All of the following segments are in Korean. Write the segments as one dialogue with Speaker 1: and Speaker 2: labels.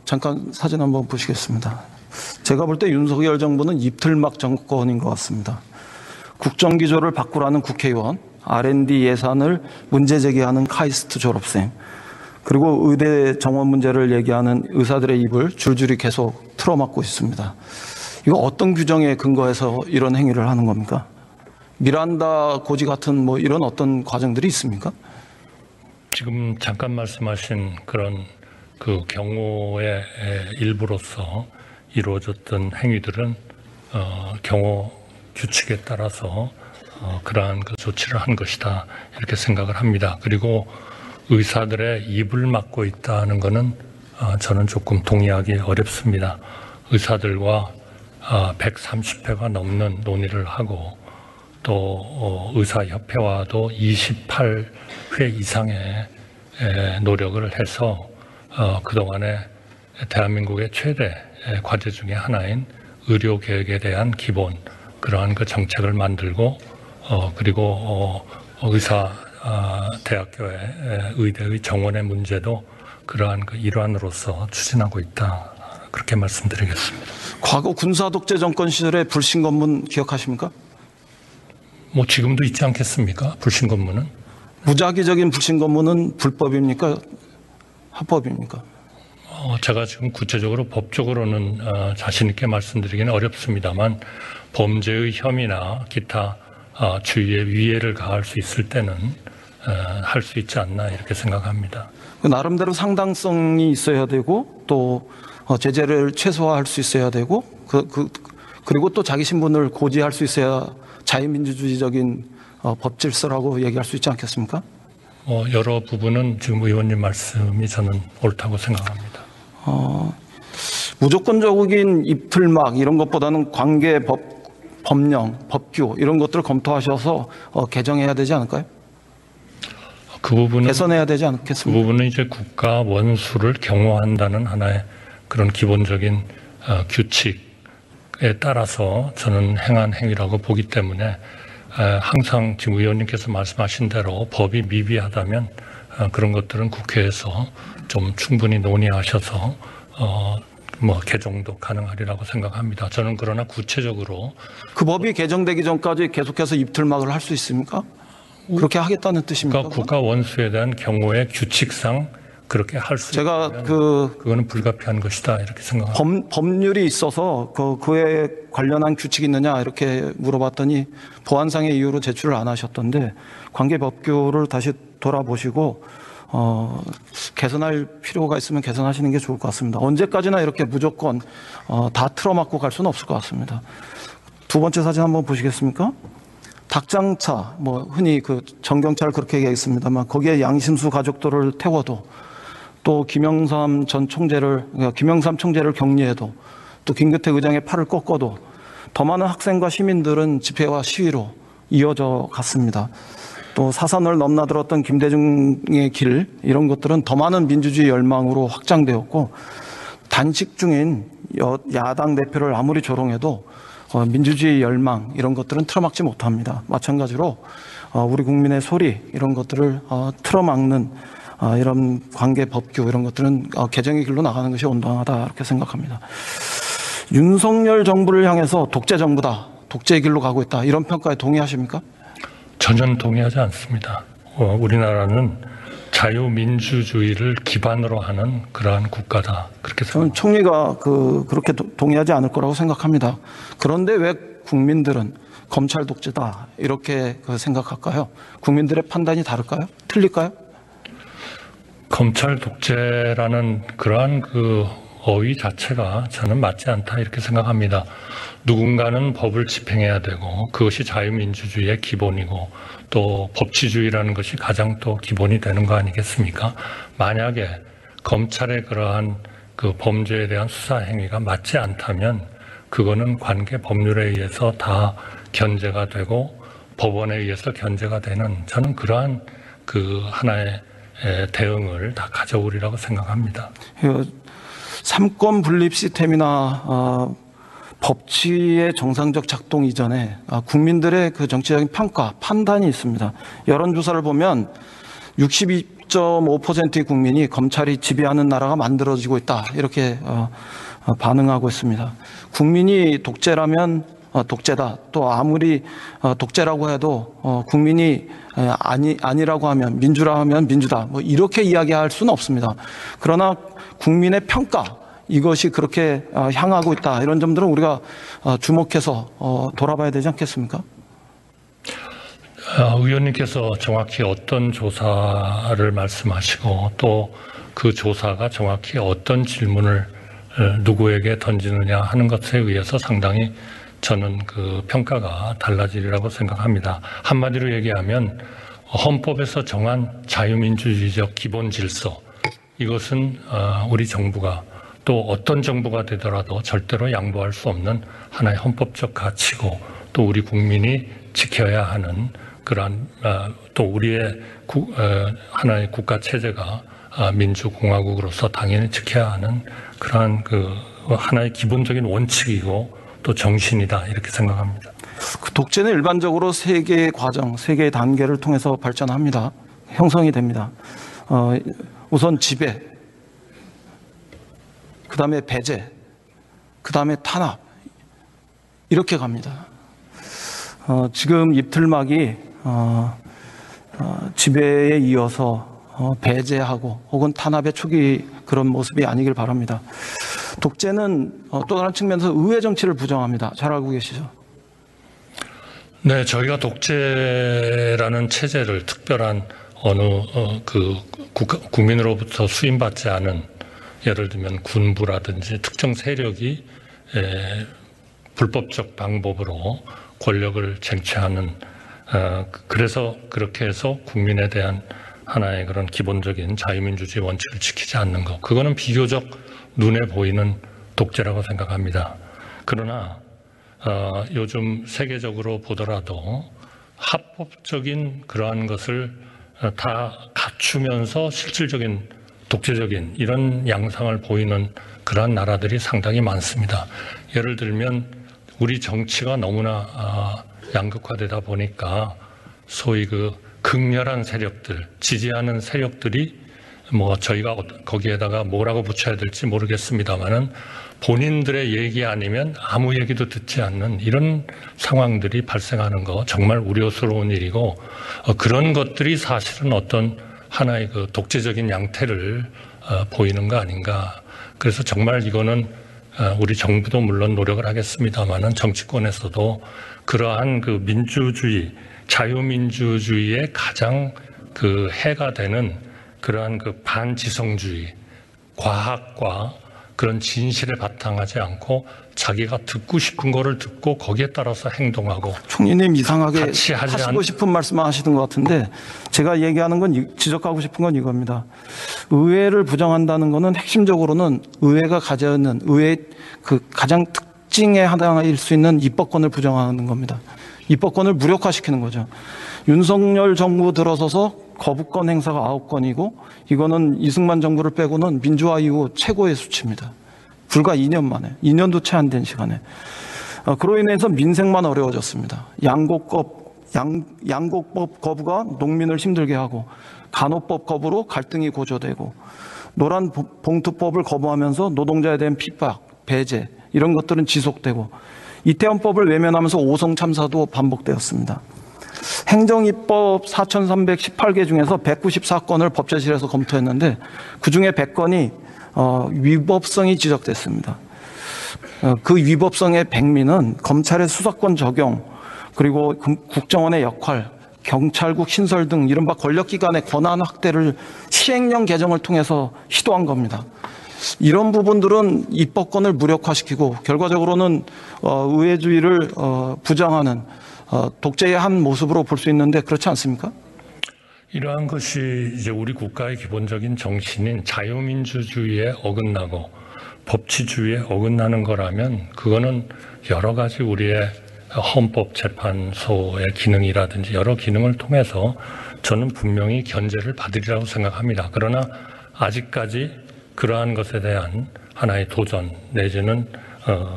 Speaker 1: 잠깐 사진 한번 보시겠습니다. 제가 볼 때 윤석열 정부는 입틀막 정권인 것 같습니다. 국정기조를 바꾸라는 국회의원, R&D 예산을 문제 제기하는 카이스트 졸업생, 그리고 의대 정원 문제를 얘기하는 의사들의 입을 줄줄이 계속 틀어막고 있습니다. 이거 어떤 규정에 근거해서 이런 행위를 하는 겁니까? 미란다 고지 같은 뭐 이런 어떤 과정들이 있습니까?
Speaker 2: 지금 잠깐 말씀하신 그런 그 경호의 일부로서 이루어졌던 행위들은 경호 규칙에 따라서 그러한 그 조치를 한 것이다 이렇게 생각을 합니다. 그리고 의사들의 입을 막고 있다는 것은 저는 조금 동의하기 어렵습니다. 의사들과 130회가 넘는 논의를 하고 또 의사협회와도 28회 이상의 노력을 해서 그동안에 대한민국의 최대 과제 중에 하나인 의료개혁에 대한 기본 그러한 그 정책을 만들고 그리고 대학교의 의대의 정원의 문제도 그러한 그 일환으로서 추진하고 있다. 그렇게 말씀드리겠습니다.
Speaker 1: 과거 군사 독재 정권 시절의 불신 검문 기억하십니까?
Speaker 2: 뭐 지금도 있지 않겠습니까? 불신 검문은?
Speaker 1: 무작위적인 불신 검문은 불법입니까? 합법입니까?
Speaker 2: 제가 지금 구체적으로 법적으로는 자신 있게 말씀드리기는 어렵습니다만 범죄의 혐의나 기타 주의의 위해를 가할 수 있을 때는 할 수 있지 않나 이렇게 생각합니다.
Speaker 1: 나름대로 상당성이 있어야 되고 또 제재를 최소화할 수 있어야 되고 그리고 또 자기 신분을 고지할 수 있어야 자유민주주의적인 법 질서라고 얘기할 수 있지 않겠습니까?
Speaker 2: 여러 부분은 지금 의원님 말씀이 저는 옳다고 생각합니다.
Speaker 1: 무조건적인 입틀막 이런 것보다는 관계 법령, 법규 이런 것들을 검토하셔서 개정해야 되지 않을까요?
Speaker 2: 그 부분은
Speaker 1: 개선해야 되지 않겠습니까?
Speaker 2: 그 부분은 이제 국가 원수를 경호한다는 하나의 그런 기본적인 규칙에 따라서 저는 행한 행위라고 보기 때문에 항상 지금 의원님께서 말씀하신 대로 법이 미비하다면 그런 것들은 국회에서 좀 충분히 논의하셔서 개정도 가능하리라고 생각합니다. 저는 그러나 구체적으로
Speaker 1: 그 법이 개정되기 전까지 계속해서 입틀막을 할 수 있습니까? 그렇게 하겠다는 뜻입니까?
Speaker 2: 그러니까 국가 원수에 대한 경호의 규칙상 그렇게 할 수 있다면 그거는 불가피한 것이다 이렇게 생각합니다.
Speaker 1: 법률이 있어서 그에 관련한 규칙이 있느냐 이렇게 물어봤더니 보안상의 이유로 제출을 안 하셨던데 관계 법규를 다시 돌아보시고 개선할 필요가 있으면 개선하시는 게 좋을 것 같습니다. 언제까지나 이렇게 무조건 다 틀어막고 갈 수는 없을 것 같습니다. 두 번째 사진 한번 보시겠습니까? 닭장차, 흔히 그 정경차를 그렇게 얘기했습니다만 거기에 양심수 가족들을 태워도 또 김영삼 총재를 격리해도 또 김근태 의장의 팔을 꺾어도 더 많은 학생과 시민들은 집회와 시위로 이어져 갔습니다. 또 사선을 넘나들었던 김대중의 길 이런 것들은 더 많은 민주주의 열망으로 확장되었고 단식 중인 야당 대표를 아무리 조롱해도 민주주의 열망 이런 것들은 틀어막지 못합니다. 마찬가지로 우리 국민의 소리 이런 것들을 틀어막는 이런 관계 법규 이런 것들은 개정의 길로 나가는 것이 온당하다 이렇게 생각합니다. 윤석열 정부를 향해서 독재 정부다, 독재의 길로 가고 있다 이런 평가에 동의하십니까? 전혀
Speaker 2: 동의하지 않습니다. 우리나라는 자유민주주의를 기반으로 하는 그러한 국가다 그렇게 생각합니다.
Speaker 1: 저는 총리가 그렇게 동의하지 않을 거라고 생각합니다. 그런데 왜 국민들은 검찰 독재다 이렇게 생각할까요? 국민들의 판단이 다를까요? 틀릴까요?
Speaker 2: 검찰 독재라는 그러한 어휘 자체가 저는 맞지 않다 이렇게 생각합니다. 누군가는 법을 집행해야 되고 그것이 자유민주주의의 기본이고 또 법치주의라는 것이 가장 또 기본이 되는 거 아니겠습니까? 만약에 검찰의 그러한 그 범죄에 대한 수사 행위가 맞지 않다면 그거는 관계 법률에 의해서 다 견제가 되고 법원에 의해서 견제가 되는 저는 그러한 하나의 대응을 다 가져오리라고 생각합니다.
Speaker 1: 삼권 분립 시스템이나 법치의 정상적 작동 이전에 국민들의 정치적인 평가, 판단이 있습니다. 여론조사를 보면 66.5%의 국민이 검찰이 지배하는 나라가 만들어지고 있다. 이렇게 반응하고 있습니다. 국민이 독재라면 독재다. 또 아무리 독재라고 해도 국민이 아니라고 하면 민주라 하면 민주다. 뭐 이렇게 이야기할 수는 없습니다. 그러나 국민의 평가 이것이 그렇게 향하고 있다. 이런 점들은 우리가 주목해서 돌아봐야 되지 않겠습니까?
Speaker 2: 의원님께서 정확히 어떤 조사를 말씀하시고 또 그 조사가 정확히 어떤 질문을 누구에게 던지느냐 하는 것에 의해서 상당히 저는 그 평가가 달라지리라고 생각합니다. 한마디로 얘기하면 헌법에서 정한 자유민주주의적 기본 질서, 이것은 우리 정부가 또 어떤 정부가 되더라도 절대로 양보할 수 없는 하나의 헌법적 가치고 또 우리 국민이 지켜야 하는 그러한 또 우리의 하나의 국가 체제가 민주공화국으로서 당연히 지켜야 하는 그러한 그 하나의 기본적인 원칙이고 또 정신이다 이렇게 생각합니다.
Speaker 1: 그 독재는 일반적으로 세 개의 과정, 세 개의 단계를 통해서 발전합니다. 형성이 됩니다. 우선 지배, 그 다음에 배제, 그 다음에 탄압 이렇게 갑니다. 지금 입틀막이 지배에 이어서 배제하고 혹은 탄압의 초기 그런 모습이 아니길 바랍니다. 독재는 또 다른 측면에서 의회 정치를 부정합니다. 잘 알고 계시죠?
Speaker 2: 네, 저희가 독재라는 체제를 특별한 어느 국민으로부터 수임받지 않은 예를 들면 군부라든지 특정 세력이 불법적 방법으로 권력을 쟁취하는 그래서 그렇게 해서 국민에 대한 하나의 그런 기본적인 자유민주주의 원칙을 지키지 않는 것, 그거는 비교적 눈에 보이는 독재라고 생각합니다. 그러나 요즘 세계적으로 보더라도 합법적인 그러한 것을 다 갖추면서 실질적인 독재적인 이런 양상을 보이는 그러한 나라들이 상당히 많습니다. 예를 들면 우리 정치가 너무나 양극화되다 보니까 소위 그 극렬한 세력들, 지지하는 세력들이 뭐 저희가 거기에다가 뭐라고 붙여야 될지 모르겠습니다만은 본인들의 얘기 아니면 아무 얘기도 듣지 않는 이런 상황들이 발생하는 거 정말 우려스러운 일이고 그런 것들이 사실은 어떤 하나의 그 독재적인 양태를 보이는 거 아닌가. 그래서 정말 이거는 우리 정부도 물론 노력을 하겠습니다만은 정치권에서도 그러한 그 민주주의, 자유민주주의의 가장 그 해가 되는 그러한 그 반지성주의, 과학과 그런 진실에 바탕하지 않고 자기가 듣고 싶은 거를 듣고 거기에 따라서 행동하고.
Speaker 1: 총리님 이상하게 하시고 싶은 말씀을 하시는 것 같은데 제가 얘기하는 건 지적하고 싶은 건 이겁니다. 의회를 부정한다는 것은 핵심적으로는 의회가 가져 있는 의회의 그 가장 특징에 하나일 수 있는 입법권을 부정하는 겁니다. 입법권을 무력화시키는 거죠. 윤석열 정부 들어서서 거부권 행사가 9건이고 이거는 이승만 정부를 빼고는 민주화 이후 최고의 수치입니다. 불과 2년 만에, 2년도 채 안 된 시간에. 그로 인해서 민생만 어려워졌습니다. 양곡법 거부가 농민을 힘들게 하고 간호법 거부로 갈등이 고조되고 노란 봉투법을 거부하면서 노동자에 대한 핍박, 배제 이런 것들은 지속되고 이태원법을 외면하면서 오송 참사도 반복되었습니다. 행정입법 4,318개 중에서 194건을 법제실에서 검토했는데 그중에 100건이 위법성이 지적됐습니다. 그 위법성의 백미는 검찰의 수사권 적용, 그리고 국정원의 역할, 경찰국 신설 등 이른바 권력기관의 권한 확대를 시행령 개정을 통해서 시도한 겁니다. 이런 부분들은 입법권을 무력화시키고 결과적으로는 의회주의를 부정하는 독재의 한 모습으로 볼 수 있는데 그렇지 않습니까?
Speaker 2: 이러한 것이 이제 우리 국가의 기본적인 정신인 자유민주주의에 어긋나고 법치주의에 어긋나는 거라면 그거는 여러 가지 우리의 헌법재판소의 기능이라든지 여러 기능을 통해서 저는 분명히 견제를 받으리라고 생각합니다. 그러나 아직까지 그러한 것에 대한 하나의 도전 내지는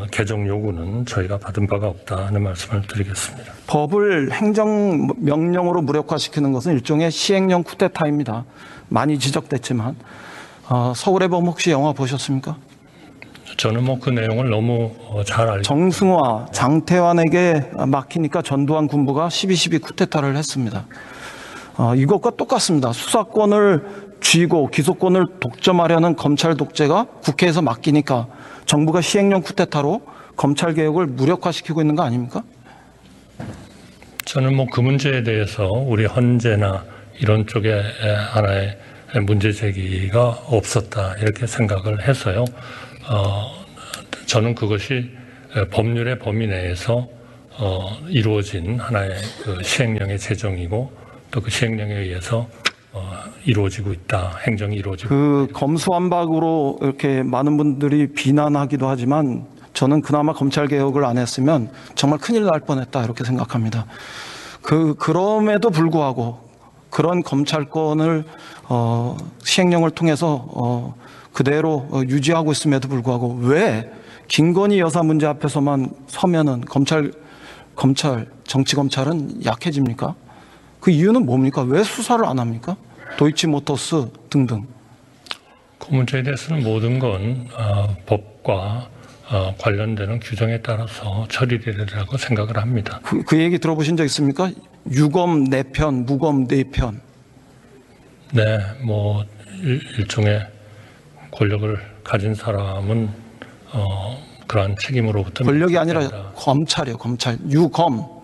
Speaker 2: 개정 요구는 저희가 받은 바가 없다 하는 말씀을 드리겠습니다.
Speaker 1: 법을 행정명령으로 무력화시키는 것은 일종의 시행령 쿠데타입니다. 많이 지적됐지만 서울의 범 혹시 영화 보셨습니까?
Speaker 2: 저는 뭐 그 내용을 너무 잘 알고
Speaker 1: 정승화, 장태환에게 막히니까 전두환 군부가 12.12 쿠데타를 했습니다. 이것과 똑같습니다. 수사권을 쥐고 기소권을 독점하려는 검찰 독재가 국회에서 맡기니까 정부가 시행령 쿠데타로 검찰 개혁을 무력화시키고 있는 거 아닙니까?
Speaker 2: 저는 뭐 그 문제에 대해서 우리 헌재나 이런 쪽에 하나의 문제 제기가 없었다 이렇게 생각을 해서요. 저는 그것이 법률의 범위 내에서 이루어진 하나의 그 시행령의 제정이고 또 그 시행령에 의해서 이루어지고 있다. 행정이 이루어지고
Speaker 1: 그 검수완박으로 이렇게 많은 분들이 비난하기도 하지만 저는 그나마 검찰 개혁을 안 했으면 정말 큰일 날 뻔했다 이렇게 생각합니다. 그럼에도 불구하고 그런 검찰권을 시행령을 통해서 그대로 유지하고 있음에도 불구하고 왜 김건희 여사 문제 앞에서만 서면은 정치검찰은 약해집니까? 그 이유는 뭡니까? 왜 수사를 안 합니까? 도이치모터스 등등.
Speaker 2: 그 문제에 대해서는 모든 건 법과 관련되는 규정에 따라서 처리되리라고 생각을 합니다.
Speaker 1: 그 얘기 들어보신 적 있습니까? 유검 4편, 무검 4편.
Speaker 2: 네, 뭐 일종의 권력을 가진 사람은 그러한 책임으로부터
Speaker 1: 권력이 아니라
Speaker 2: 면책된다.
Speaker 1: 검찰이에요. 검찰. 유검.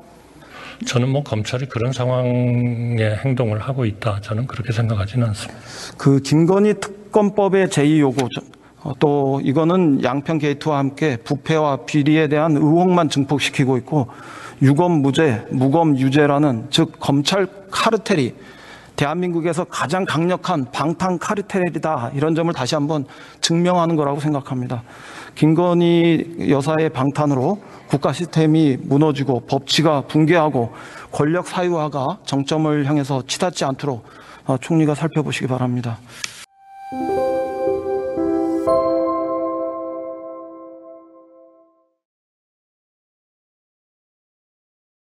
Speaker 2: 저는 뭐 검찰이 그런 상황의 행동을 하고 있다. 저는 그렇게 생각하지는 않습니다.
Speaker 1: 그 김건희 특검법의 제2요구 또 이거는 양평 게이트와 함께 부패와 비리에 대한 의혹만 증폭시키고 있고 유검 무죄, 무검 유죄라는 즉 검찰 카르텔이 대한민국에서 가장 강력한 방탄 카르텔이다 이런 점을 다시 한번 증명하는 거라고 생각합니다. 김건희 여사의 방탄으로 국가 시스템이 무너지고 법치가 붕괴하고 권력 사유화가 정점을 향해서 치닫지 않도록 총리가 살펴보시기 바랍니다.